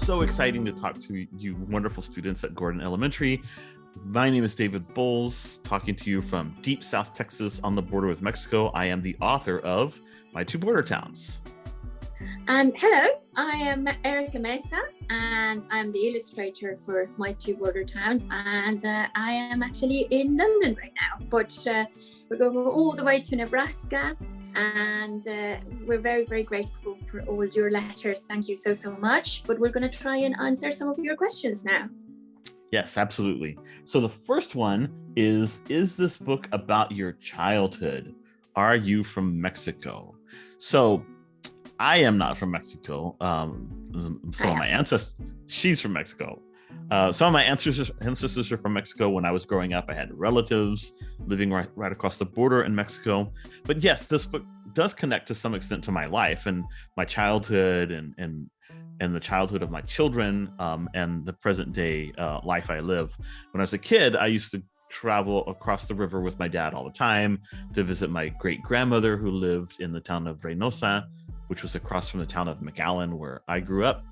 so exciting to talk to you wonderful students at Gordon Elementary. My name is David Bowles, talking to you from deep South Texas on the border with Mexico. I am the author of My Two Border Towns. And hello, I am Erika Meza, and I'm the illustrator for My Two Border Towns, and I am actually in London right now, but we're going all the way to Nebraska, and we're very, very grateful for all your letters. Thank you so much, but we're going to try and answer some of your questions now. Yes, absolutely. So the first one is this book about your childhood? Are you from Mexico? So I am not from Mexico. Some of my ancestors, she's from Mexico. Some of my ancestors are from Mexico. When I was growing up, I had relatives living right across the border in Mexico. But yes, this book does connect to some extent to my life and my childhood and the childhood of my children and the present day life I live. When I was a kid, I used to travel across the river with my dad all the time to visit my great grandmother who lived in the town of Reynosa, which was across from the town of McAllen, where I grew up.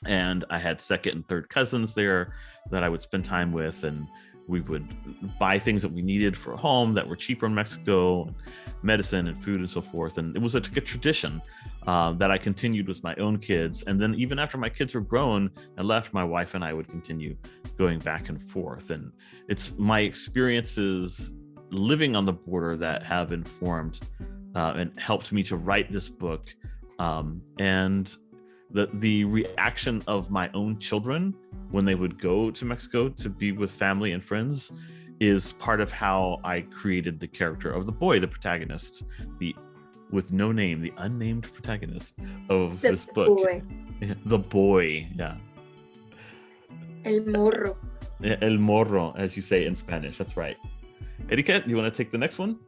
And I had second and third cousins there that I would spend time with, and we would buy things that we needed for home that were cheaper in Mexico, medicine and food and so forth. And it was a tradition that I continued with my own kids. And then even after my kids were grown and left, my wife and I would continue going back and forth. And it's my experiences living on the border that have informed and helped me to write this book. And the reaction of my own children when they would go to Mexico to be with family and friends is part of how I created the character of the boy, the protagonist, with no name, the unnamed protagonist of this book. Boy. The boy, yeah. El morro. El morro, as you say in Spanish. That's right. Erika, do you want to take the next one?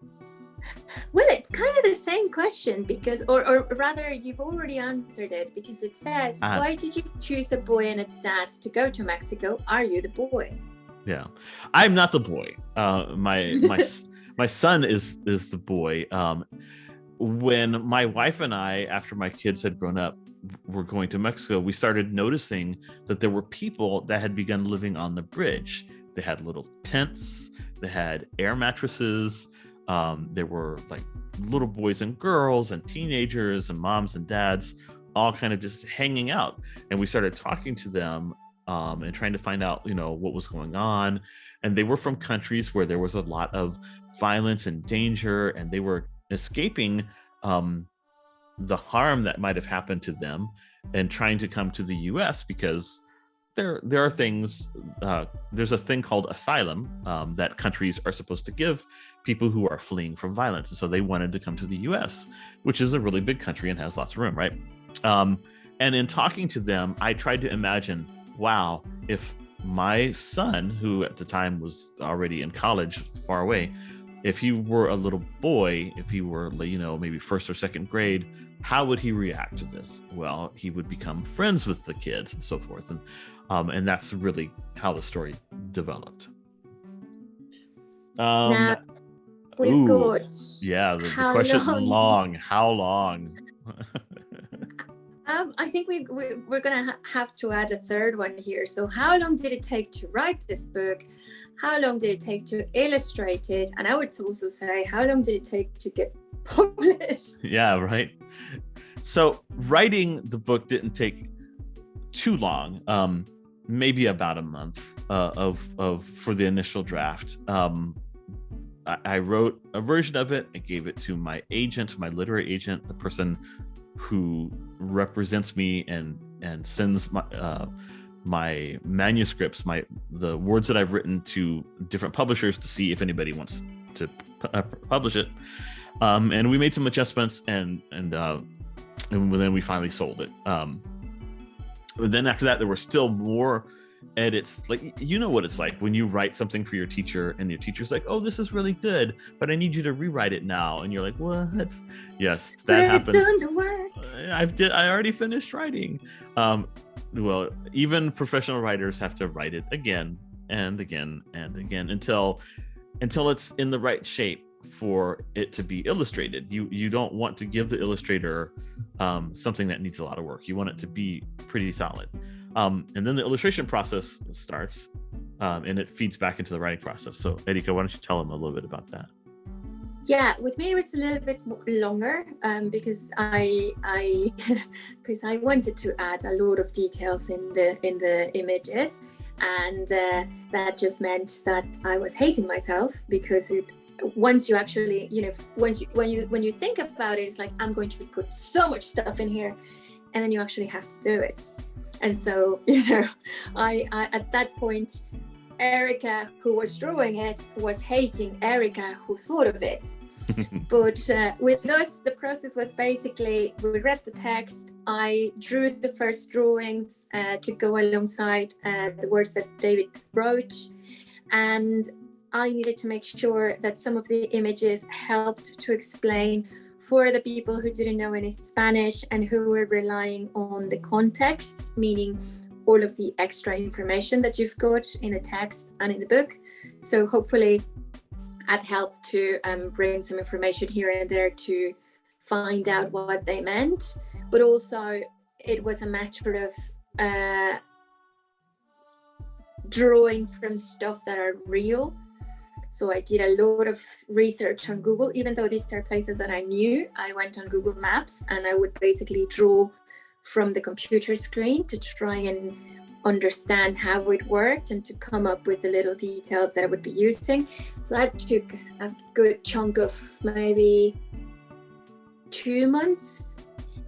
Well, it's kind of the same question because, or rather, you've already answered it because it says, why did you choose a boy and a dad to go to Mexico? Are you the boy? Yeah, I'm not the boy. My son is the boy. When my wife and I, after my kids had grown up, were going to Mexico, we started noticing that there were people that had begun living on the bridge. They had little tents, they had air mattresses. There were like little boys and girls and teenagers and moms and dads all kind of just hanging out. And we started talking to them and trying to find out, what was going on. And they were from countries where there was a lot of violence and danger, and they were escaping the harm that might have happened to them and trying to come to the US because there are things, there's a thing called asylum that countries are supposed to give people who are fleeing from violence. And so they wanted to come to the US, which is a really big country and has lots of room, right? And in talking to them, I tried to imagine, wow, if my son, who at the time was already in college far away, if he were a little boy, if he were, maybe first or second grade, how would he react to this? Well, he would become friends with the kids and so forth. And that's really how the story developed. Now, we've got... Yeah, the question's long. How long? I think we're going to have to add a third one here. So how long did it take to write this book? How long did it take to illustrate it? And I would also say, how long did it take to get published? Yeah, right. So writing the book didn't take too long, maybe about a month for the initial draft. I wrote a version of it. I gave it to my agent, my literary agent, the person who represents me and sends my manuscripts, the words that I've written to different publishers to see if anybody wants to publish it. And we made some adjustments and then we finally sold it. But then after that, there were still more edits. Like, what it's like when you write something for your teacher and your teacher's like, oh, this is really good, but I need you to rewrite it now. And you're like, what? Yes, that happens. Done the work. I already finished writing. Well, even professional writers have to write it again and again and again until it's in the right shape. for it to be illustrated. You don't want to give the illustrator something that needs a lot of work. You want it to be pretty solid. And then the illustration process starts, and it feeds back into the writing process. So Erika, why don't you tell them a little bit about that? Yeah, with me it was a little bit longer because I because I wanted to add a lot of details in the images, and that just meant that I was hating myself because once you actually, when you think about it, it's like, I'm going to put so much stuff in here, and then you actually have to do it. And so, I at that point, Erika, who was drawing it, was hating Erika, who thought of it. But with us, the process was basically, we read the text, I drew the first drawings to go alongside the words that David wrote, and I needed to make sure that some of the images helped to explain for the people who didn't know any Spanish and who were relying on the context, meaning all of the extra information that you've got in the text and in the book. So hopefully that helped to bring some information here and there to find out what they meant. But also it was a matter of drawing from stuff that are real. So I did a lot of research on Google, even though these are places that I knew. I went on Google Maps and I would basically draw from the computer screen to try and understand how it worked and to come up with the little details that I would be using. So that took a good chunk of maybe 2 months.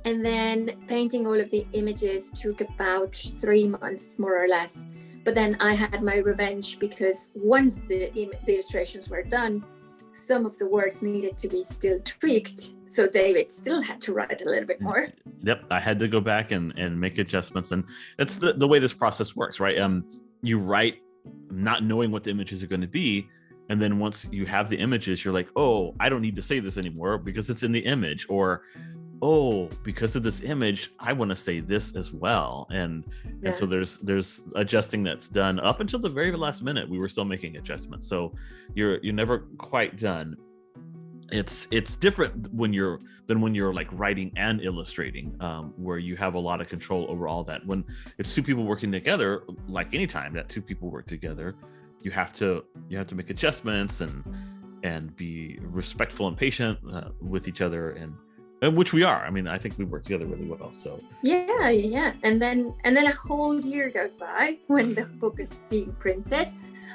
And then painting all of the images took about 3 months, more or less. But then I had my revenge because once the illustrations were done, some of the words needed to be still tweaked. So David still had to write a little bit more. Yep, I had to go back and make adjustments. And that's the way this process works, right? You write not knowing what the images are going to be. And then once you have the images, you're like, oh, I don't need to say this anymore because it's in the image. Or, oh, because of this image, I want to say this as well. And so there's adjusting that's done up until the very last minute. We were still making adjustments. So you're never quite done. It's different when you're like writing and illustrating, where you have a lot of control over all that. When it's two people working together, like anytime that two people work together, you have to make adjustments and be respectful and patient with each other, and which we are. I mean, I think we work together really well. So yeah. And then a whole year goes by when the book is being printed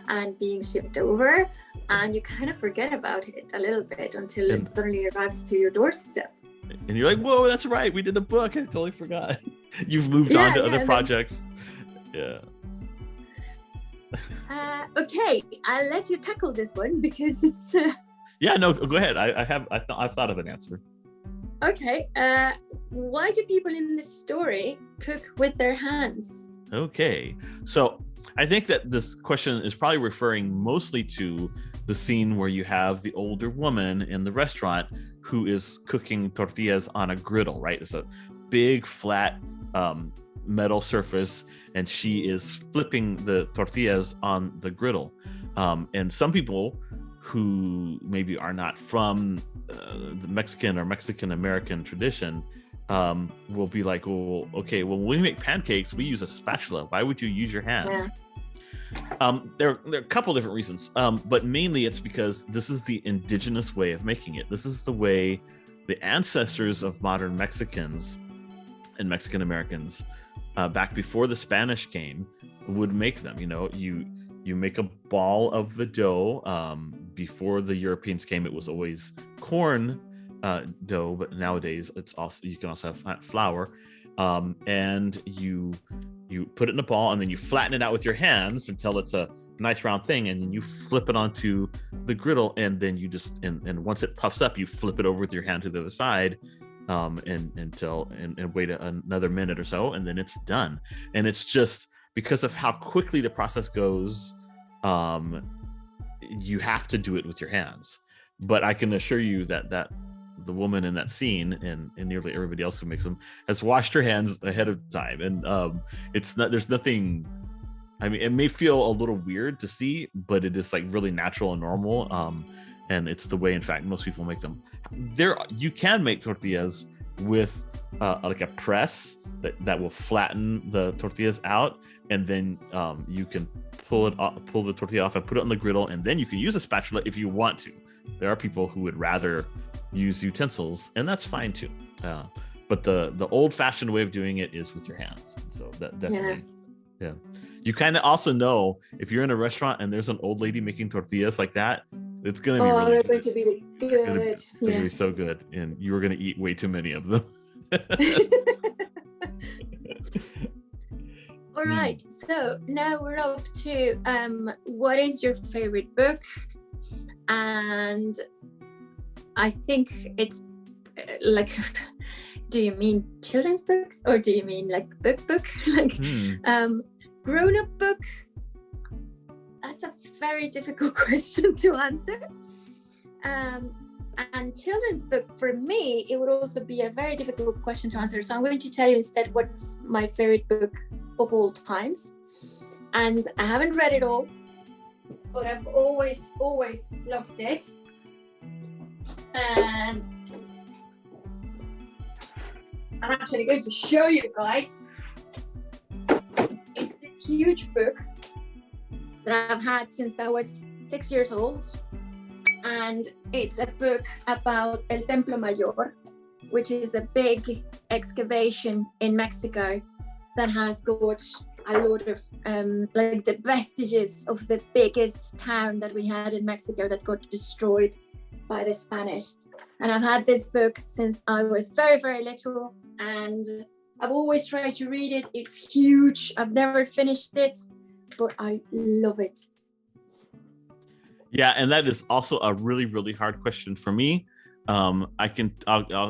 and being shipped over, and you kind of forget about it a little bit until it suddenly arrives to your doorstep. And you're like, whoa, that's right, we did a book. I totally forgot. You've moved on to other projects. Yeah. Okay, I'll let you tackle this one because it's. Yeah, no, go ahead. I've thought of an answer. Okay, why do people in this story cook with their hands? Okay, so I think that this question is probably referring mostly to the scene where you have the older woman in the restaurant who is cooking tortillas on a griddle, right? It's a big flat metal surface, and she is flipping the tortillas on the griddle. And some people who maybe are not from the Mexican or Mexican American tradition will be like, well, okay, well, when we make pancakes, we use a spatula. Why would you use your hands? Yeah. There are a couple different reasons, but mainly it's because this is the indigenous way of making it. This is the way the ancestors of modern Mexicans and Mexican Americans back before the Spanish came would make them. You make a ball of the dough. Before the Europeans came, it was always corn dough, but nowadays you can also have flour, and you put it in a ball, and then you flatten it out with your hands until it's a nice round thing, and then you flip it onto the griddle, and then you just and once it puffs up, you flip it over with your hand to the other side, and wait another minute or so, and then it's done. And it's just because of how quickly the process goes, you have to do it with your hands. But I can assure you that the woman in that scene and nearly everybody else who makes them has washed her hands ahead of time. And there's nothing, I mean, it may feel a little weird to see, but it is like really natural and normal. and it's the way, in fact, most people make them. You can make tortillas with like a press that will flatten the tortillas out, and then you can pull the tortilla off and put it on the griddle, and then you can use a spatula if you want to. There are people who would rather use utensils, and that's fine too. But the old-fashioned way of doing it is with your hands. So that definitely, yeah. You kind of also know if you're in a restaurant and there's an old lady making tortillas like that, it's gonna be really they're good. going to be good. They're gonna be so good, and you're gonna eat way too many of them. All right, so now we're up to what is your favorite book? And I think it's like, do you mean children's books or do you mean like book? Like grown-up book? That's a very difficult question to answer. And children's book, for me, it would also be a very difficult question to answer. So I'm going to tell you instead what's my favorite book of all times. And I haven't read it all, but I've always loved it. And I'm actually going to show you guys. It's this huge book that I've had since I was 6 years old. And it's a book about El Templo Mayor, which is a big excavation in Mexico that has got a lot of like the vestiges of the biggest town that we had in Mexico that got destroyed by the Spanish. And I've had this book since I was very, very little, and I've always tried to read it. It's huge. I've never finished it, but I love it. Yeah, and that is also a really, really hard question for me. I'll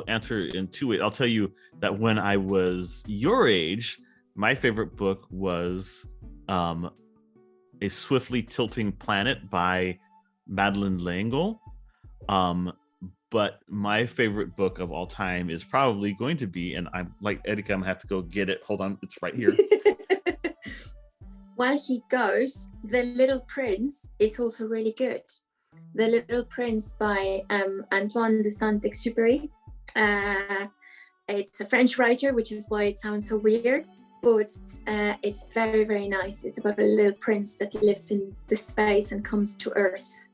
answer in two ways. I'll tell you that when I was your age, my favorite book was A Swiftly Tilting Planet by Madeleine L'Engle. But my favorite book of all time is probably going to be, and I'm like Erika, I'm gonna have to go get it. Hold on, it's right here. While he goes, The Little Prince is also really good. The Little Prince by Antoine de Saint-Exupéry. It's a French writer, which is why it sounds so weird, but it's very, very nice. It's about a little prince that lives in the space and comes to Earth.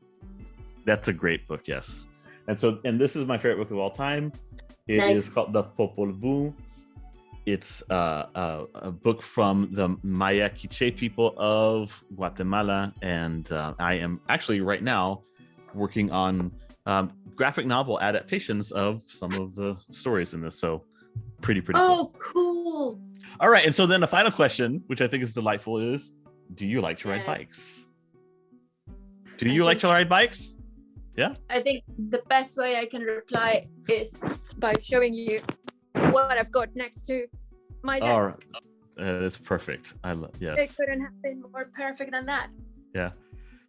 That's a great book, yes. And this is my favorite book of all time. It is called The Popol Vuh. It's a book from the Maya Quiche people of Guatemala, and I am actually right now working on graphic novel adaptations of some of the stories in this. So pretty cool. Cool. All right, and so then the final question, which I think is delightful, is: do you like to ride bikes? Do you like to ride bikes? Yeah. I think the best way I can reply is by showing you what I've got next to my desk. All right. It's perfect. Yes. It couldn't have been more perfect than that. Yeah,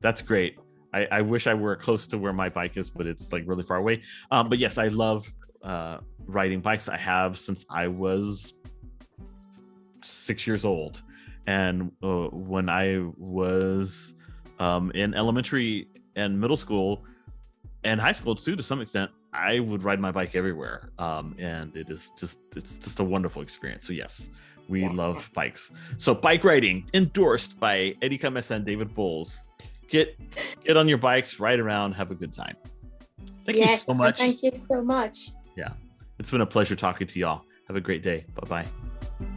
that's great. I wish I were close to where my bike is, but it's like really far away. But yes, I love riding bikes. I have since I was 6 years old. And when I was in elementary and middle school and high school too, to some extent, I would ride my bike everywhere. And it's just a wonderful experience. So yes, we love bikes. So bike riding endorsed by Erika Meza and David Bowles. Get on your bikes, ride around, have a good time. Thank you so much. Thank you so much. Yeah, it's been a pleasure talking to y'all. Have a great day. Bye-bye.